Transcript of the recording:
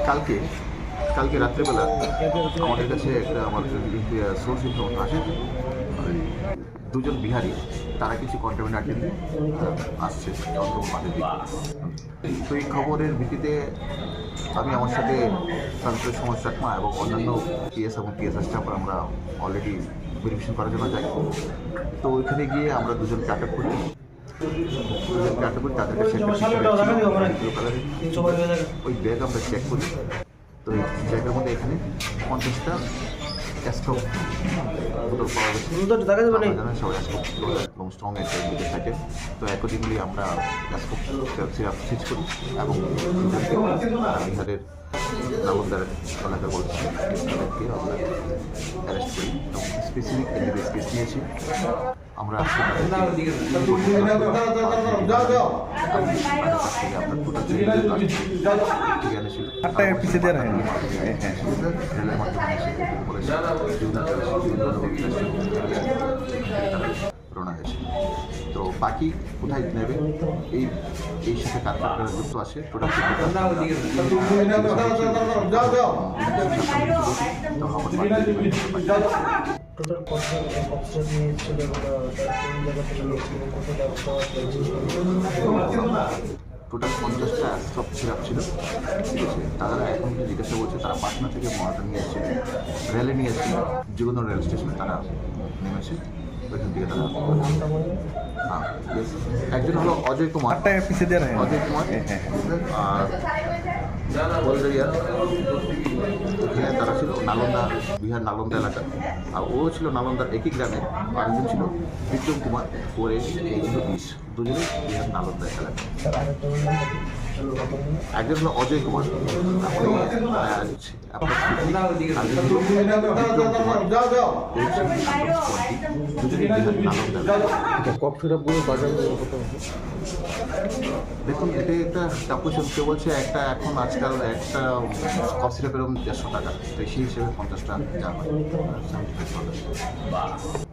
কালকে কালকে রাত্রেবেলা আমাদের কাছে একটা আমার সোর্স ইনফরমেশন আসে দুজন বিহারি তারা কিছু কন্টামিনেট নিয়ে আসছে চন্দ্রপুর মাঠের দিকে। তো এই খবরের ভিত্তিতে আমি আমার সাথে সংসদের সমাজ চাকমা এবং অন্যান্য পিএস এবং পিএসআর স্টাফরা আমরা অলরেডি ভেরিফিকেশন করার জন্য যাই। তো ওইখানে গিয়ে আমরা দুজনকে আটক করি। তাদের কাছে ওই ব্যাগ আমরা চেক করি। তো এই ব্যাগের মধ্যে এখানে 50টা স্টক বোতল পাওয়া গেছে। সবাই স্টক একদম স্ট্রং একটা মধ্যে থাকে। তো অ্যাকর্ডিংলি আমরা স্টক সিরাপ সিজ করি এবং বিহারের নালন্দার এলাকা বলছি তাদেরকে আমরা অ্যারেস্ট করি এবং স্পেসিফিক এনডিপিএস কেস নিয়েছি। আমরা রওনা হয়েছে। তো বাকি কোথায় নেবে এই সাথে কারখানা যুক্ত আছে টোটাল টোটাল 50টা স্টক সিরাপ ছিল। ঠিক আছে, তারা এখন জিজ্ঞাসা করছে তারা পাটনা থেকে মহাটা নিয়ে এসেছিল, রেলে নিয়ে এসেছিল, যেকোনো রেল স্টেশনে তারা নেমেছে। ওইখান থেকে তারা একজন হলো অজয় কুমার, অজয় কুমার আর বলদারিয়া, ওখানে তারা ছিল নালন্দা, বিহার নালন্দা এলাকা। আর ও ছিল নালন্দার একই গ্রামে। আরেকজন ছিল বিক্রম কুমার, ওর এই ছিল 20, দুজনে বিহার নালন্দা এলাকা। একজন হলো অজয় কুমার, দেখুন এটা একটা টাপুশন। কেউ বলছে একটা এখন আজকাল একটা কফ সিরাপের 150 টাকা, তো সেই হিসেবে 50টা যা হয় 75